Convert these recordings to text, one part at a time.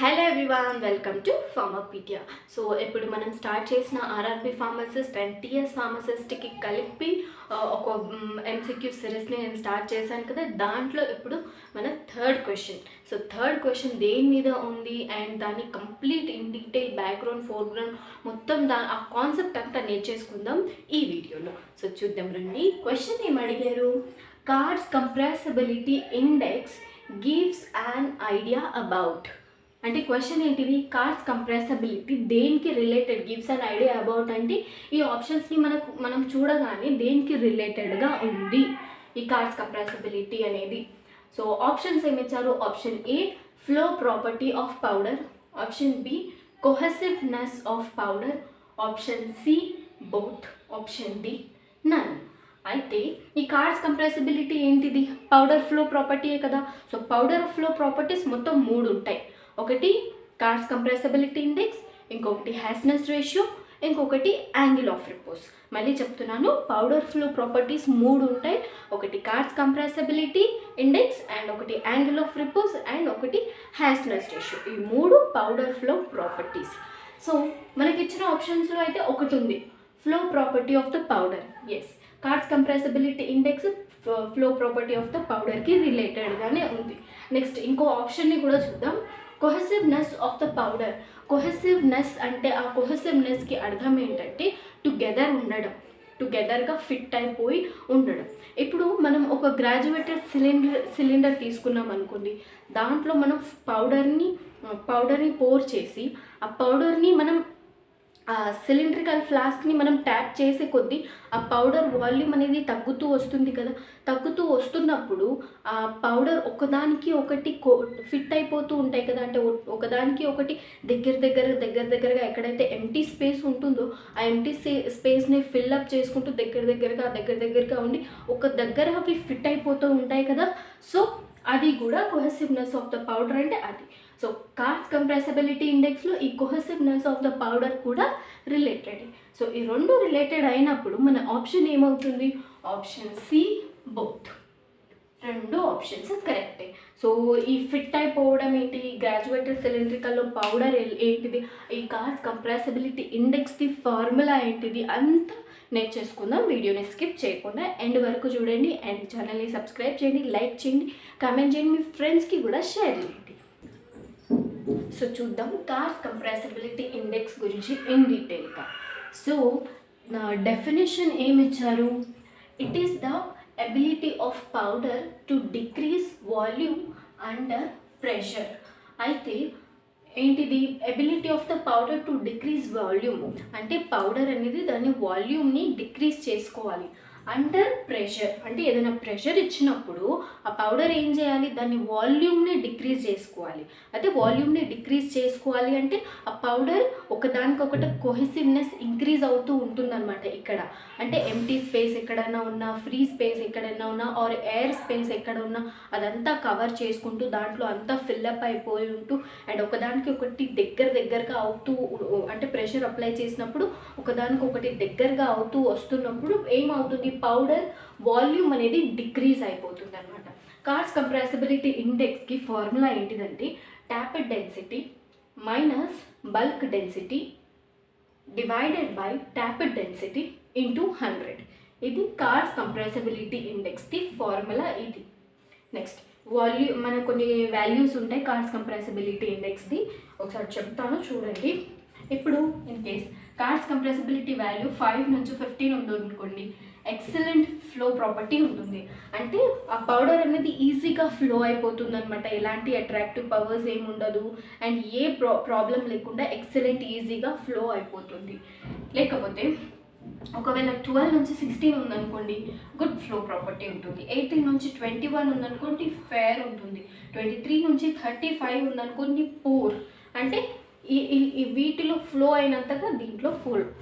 Hello everyone, welcome to Pharmapedia. So ఇప్పుడు మనం start చేసిన ఆర్ఆర్బీ ఫార్మసిస్ట్ అండ్ టీఎస్ ఫార్మసిస్ట్కి కలిపి ఒక ఎంసీక్యూ సిరీస్ని నేను స్టార్ట్ చేశాను కదా. దాంట్లో ఇప్పుడు మన థర్డ్ క్వశ్చన్ దేని మీద ఉంది అండ్ దాని complete in detail background foreground మొత్తం ఆ కాన్సెప్ట్ అంతా నేర్చేసుకుందాం ఈ వీడియోలో. సో చూద్దాం రండి. క్వశ్చన్ ఏం అడిగారు? Carr's compressibility index gives an idea about. అంటే క్వశ్చన్ ఏంటిది? కార్డ్స్ కంప్రెసిబిలిటీ దేనికి related, gives and idea about అంటే ఈ ఆప్షన్స్ని మనం చూడగానే దేనికి రిలేటెడ్గా ఉంది ఈ కార్డ్స్ కంప్రెసిబిలిటీ అనేది. సో ఆప్షన్స్ ఏమి ఇచ్చారు? Option A flow property of powder, option B cohesiveness of powder, option C both, option D none. అయితే ఈ కార్డ్స్ కంప్రెసిబిలిటీ ఏంటిది? పౌడర్ ఫ్లో ప్రాపర్టీయే కదా. సో పౌడర్ ఫ్లో ప్రాపర్టీస్ మొత్తం 3 ఉంటాయి. ఒకటి కార్డ్స్ కంప్రెసిబిలిటీ ఇండెక్స్, ఇంకొకటి హ్యాస్నెస్ రేషియో, ఇంకొకటి యాంగిల్ ఆఫ్ రిపోజ్. మళ్ళీ చెప్తున్నాను, పౌడర్ ఫ్లో ప్రాపర్టీస్ 3 ఉంటాయి. ఒకటి కార్డ్స్ కంప్రెసిబిలిటీ ఇండెక్స్ అండ్ ఒకటి యాంగిల్ ఆఫ్ రిపోజ్ అండ్ ఒకటి హ్యాస్నెస్ రేషియో. ఈ 3 పౌడర్ ఫ్లో ప్రాపర్టీస్. సో మనకి ఇచ్చిన ఆప్షన్స్లో అయితే ఒకటి ఉంది, flow property of the powder. Yes, Carr's compressibility index flow property of the పౌడర్కి రిలేటెడ్గానే ఉంది. నెక్స్ట్ ఇంకో ఆప్షన్ని కూడా చూద్దాం, cohesiveness of the powder. Cohesiveness అంటే ఆ కొహెసివ్నెస్కి అర్థం ఏంటంటే టుగెదర్ ఉండడం, టుగెదర్గా ఫిట్ అయిపోయి ఉండడం. ఇప్పుడు మనం ఒక గ్రాడ్యుయేటెడ్ సిలిండర్ తీసుకున్నాం అనుకోండి, దాంట్లో మనం పౌడర్ని పోర్ చేసి ఆ పౌడర్ని మనం ఆ సిలిండ్రికల్ ఫ్లాస్క్ని మనం ట్యాప్ చేసే కొద్దీ ఆ పౌడర్ వాల్యూమ్ అనేది తగ్గుతూ వస్తుంది కదా. తగ్గుతూ వస్తున్నప్పుడు ఆ పౌడర్ ఒకదానికి ఒకటి ఫిట్ అయిపోతూ ఉంటాయి కదా. అంటే ఒకదానికి ఒకటి దగ్గరగా ఎక్కడైతే ఎంటీ స్పేస్ ఉంటుందో ఆ ఎంటీ స్పేస్ని ఫిల్అప్ చేసుకుంటూ దగ్గరగా ఉండి ఒక దగ్గర అవి ఫిట్ అయిపోతూ ఉంటాయి కదా. సో అది కూడా కొహెసివ్నెస్ ఆఫ్ ద పౌడర్ అంటే అది. సో కార్డ్స్ కంప్రెసిబిలిటీ ఇండెక్స్లో ఈ కొహెసివ్నెస్ ఆఫ్ ద పౌడర్ కూడా రిలేటెడ్. సో ఈ రెండు రిలేటెడ్ అయినప్పుడు మన ఆప్షన్ ఏమవుతుంది? Option C both. రెండు ఆప్షన్స్ కరెక్టే. సో ఈ ఫిట్ అయిపోవడం ఏంటి, గ్రాడ్యుయేటెడ్ సిలిండ్రికల్లో పౌడర్ ఏంటిది, ఈ కార్డ్స్ కంప్రెసిబిలిటీ ఇండెక్స్ది ఫార్ములా ఏంటిది అంతా నేర్చేసుకుందాం. వీడియోని స్కిప్ చేయకుండా ఎండ్ వరకు చూడండి అండ్ ఛానల్ని సబ్స్క్రైబ్ చేయండి, లైక్ చేయండి, కామెంట్ చేయండి, మీ ఫ్రెండ్స్కి కూడా షేర్ చేయండి. సో చూద్దాం కార్డ్స్ కంప్రెసిబిలిటీ ఇండెక్స్ గురించి ఇన్ డీటెయిల్గా. సో నా డెఫినేషన్ ఏమి ఇచ్చారు? It is the ability of powder to decrease volume under pressure. అయితే ఏంటిది? Ability of the powder to decrease volume అంటే పౌడర్ అనేది దాని వాల్యూమ్ని డిక్రీజ్ చేసుకోవాలి. అండర్ ప్రెషర్ అంటే ఏదైనా ప్రెషర్ ఇచ్చినప్పుడు ఆ పౌడర్ ఏం చేయాలి? దాని వాల్యూమ్ని డిక్రీజ్ చేసుకోవాలి. అయితే వాల్యూమ్ని డిక్రీజ్ చేసుకోవాలి అంటే ఆ పౌడర్ ఒకదానికొకటి కొహెసివ్నెస్ ఇంక్రీజ్ అవుతూ ఉంటుందన్నమాట. ఇక్కడ అంటే ఎంటీ స్పేస్ ఎక్కడైనా ఉన్నా, ఫ్రీ స్పేస్ ఎక్కడైనా ఉన్నా, ఆర్ ఎయిర్ స్పేస్ ఎక్కడ ఉన్నా అదంతా కవర్ చేసుకుంటూ దాంట్లో అంతా ఫిల్అప్ అయిపోయి ఉంటూ అండ్ ఒకదానికి ఒకటి దగ్గరగా అవుతూ అంటే ప్రెషర్ అప్లై చేసినప్పుడు ఒకదానికొకటి దగ్గరగా అవుతూ వస్తున్నప్పుడు ఏమవుతుంది? పౌడర్ వాల్యూమ్ అనేది డిక్రీజ్ అయిపోతుంది అనమాట. కార్డ్స్ కంప్రెసిబిలిటీ ఇండెక్స్కి ఫార్ములా ఏంటిదంటే tapped density minus bulk density divided by tapped density into 100. ఇది కార్డ్స్ కంప్రెసిబిలిటీ ఇండెక్స్కి ఫార్ములా ఇది. నెక్స్ట్ వాల్యూమ్ మన కొన్ని వాల్యూస్ ఉంటాయి కార్డ్స్ కంప్రెసిబిలిటీ ఇండెక్స్ది, ఒకసారి చెప్తాను చూడండి. ఇప్పుడు in case cards compressibility value 5 నుంచి 15 ఉందనుకోండి, ఎక్సలెంట్ ఫ్లో ప్రాపర్టీ ఉంటుంది. అంటే ఆ పౌడర్ అనేది ఈజీగా ఫ్లో అయిపోతుంది అనమాట. ఎలాంటి అట్రాక్టివ్ పవర్స్ ఏమి ఉండదు అండ్ ఏ ప్రాబ్లం లేకుండా ఎక్సలెంట్ ఈజీగా ఫ్లో అయిపోతుంది. లేకపోతే ఒకవేళ 12 నుంచి 16 ఉందనుకోండి, గుడ్ ఫ్లో ప్రాపర్టీ ఉంటుంది. 18 నుంచి 21 ఉందనుకోండి, ఫేర్ ఉంటుంది. 23 నుంచి 35 ఉందనుకోండి, పూర్. అంటే ఈ వీటిలో ఫ్లో అయినంతగా దీంట్లో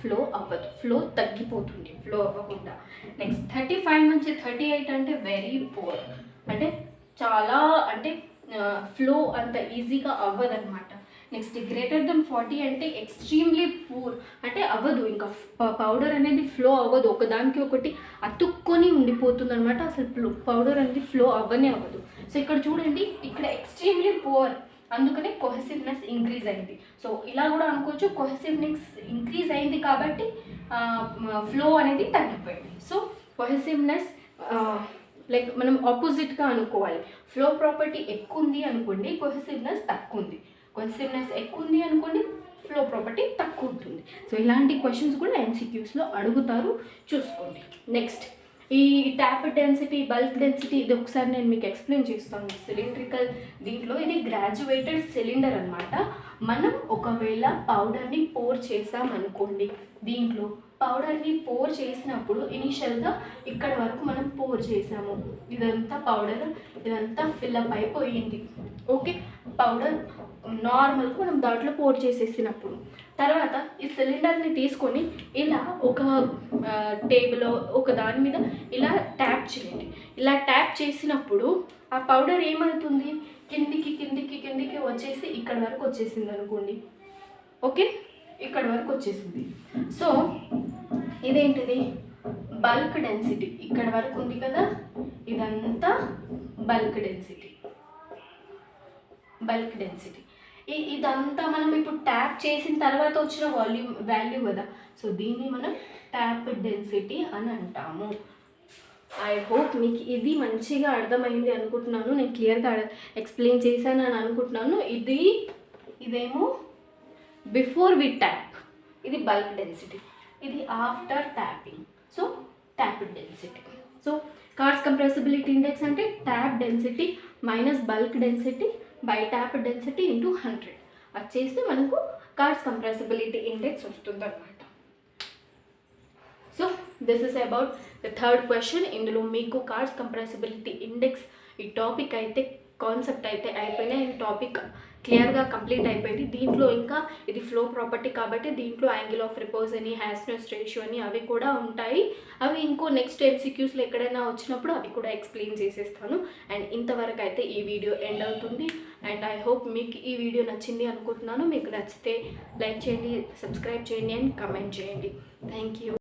ఫ్లో అవ్వదు, ఫ్లో తగ్గిపోతుంది, ఫ్లో అవ్వకుండా. నెక్స్ట్ 35 నుంచి 38 అంటే వెరీ పూర్, అంటే చాలా అంటే ఫ్లో అంత ఈజీగా అవ్వదన్నమాట. నెక్స్ట్ గ్రేటర్ దెన్ 40 అంటే ఎక్స్ట్రీమ్లీ పూర్, అంటే అవ్వదు, ఇంకా పౌడర్ అనేది ఫ్లో అవ్వదు, ఒకదానికి ఒకటి అతుక్కొని ఉండిపోతుంది అనమాట. అసలు పౌడర్ అనేది ఫ్లో అవ్వనే అవ్వదు. సో ఇక్కడ చూడండి, ఇక్కడ ఎక్స్ట్రీమ్లీ పూర్ అందుకనే కొహెసివ్నెస్ ఇంక్రీజ్ అయింది. సో ఇలా కూడా అనుకోవచ్చు, కొహెసివ్నెస్ ఇంక్రీజ్ అయింది కాబట్టి ఫ్లో అనేది తగ్గిపోయింది. సో కొహెసివ్నెస్ లైక్ మనం ఆపోజిట్గా అనుకోవాలి. ఫ్లో ప్రాపర్టీ ఎక్కువ ఉంది అనుకోండి, కొహెసివ్నెస్ తక్కువ ఉంది. కొహెసివ్నెస్ ఎక్కువ ఉంది అనుకోండి, ఫ్లో ప్రాపర్టీ తక్కువ ఉంటుంది. సో ఇలాంటి క్వశ్చన్స్ కూడా MCQస్లో అడుగుతారు, చూసుకోండి. నెక్స్ట్ ఈ ట్యాప్ డెన్సిటీ, బల్క్ డెన్సిటీ, ఇది ఒకసారి నేను మీకు ఎక్స్ప్లెయిన్ చేస్తాను. సిలిండ్రికల్ దీంట్లో ఇది గ్రాడ్యుయేటెడ్ సిలిండర్ అనమాట. మనం ఒకవేళ పౌడర్ని పోర్ చేసామనుకోండి, దీంట్లో పౌడర్ని పోర్ చేసినప్పుడు ఇనీషియల్గా ఇక్కడ వరకు మనం పోర్ చేసాము, ఇదంతా పౌడర్, ఇదంతా ఫిల్అప్ అయిపోయింది. ఓకే, పౌడర్ నార్మల్గా మనం దాంట్లో పోర్ చేసేసినప్పుడు తర్వాత ఈ సిలిండర్ని తీసుకొని ఇలా ఒక టేబుల్ ఒక దాని మీద ఇలా ట్యాప్ చేయండి. ఇలా ట్యాప్ చేసినప్పుడు ఆ పౌడర్ ఏమవుతుంది, కిందికి కిందికి కిందికి వచ్చేసి ఇక్కడ వరకు వచ్చేసింది అనుకోండి. ఓకే, ఇక్కడ వరకు వచ్చేసింది. సో ఇదేంటిది, బల్క్ డెన్సిటీ. ఇక్కడ వరకు ఉంది కదా, ఇదంతా బల్క్ డెన్సిటీ. బల్క్ డెన్సిటీ ఇదంతా మనం ఇప్పుడు ట్యాప్ చేసిన తర్వాత వచ్చిన వాల్యూ కదా. సో దీన్ని మనం ట్యాప్ డెన్సిటీ అని అంటాము. ఐ హోప్ మీకు ఇది మంచిగా అర్థమైంది అనుకుంటున్నాను. నేను క్లియర్గా ఎక్స్ప్లెయిన్ చేశాను అని అనుకుంటున్నాను. ఇదేమో బిఫోర్ వి ట్యాప్, ఇది బల్క్ డెన్సిటీ. ఇది after tapping, so tap density. So Carr's compressibility index అంటే tap density minus bulk density by tap density into 100 వచ్చేసి మనకు కార్డ్స్ కంప్రెసిబిలిటీ ఇండెక్స్ వస్తుంది అనమాట. So this is about the third question. ఇందులో మీకు Carr's compressibility index ఈ topic అయితే concept అయితే అయిపోయినాయి. ఈ టాపిక్ క్లియర్గా కంప్లీట్ అయిపోయింది. దీంట్లో ఇంకా ఇది ఫ్లో ప్రాపర్టీ కాబట్టి దీంట్లో యాంగిల్ ఆఫ్ రిపోజ్ అని, హ్యాస్నెస్ రేషియో అని అవి కూడా ఉంటాయి. అవి ఇంకో నెక్స్ట్ MCQస్లో ఎక్కడైనా వచ్చినప్పుడు అవి కూడా ఎక్స్ప్లెయిన్ చేసేస్తాను. అండ్ ఇంతవరకు అయితే ఈ వీడియో ఎండ్ అవుతుంది. అండ్ ఐ హోప్ మీకు ఈ వీడియో నచ్చింది అనుకుంటున్నాను. మీకు నచ్చితే లైక్ చేయండి, సబ్స్క్రైబ్ చేయండి అండ్ కమెంట్ చేయండి. Thank you.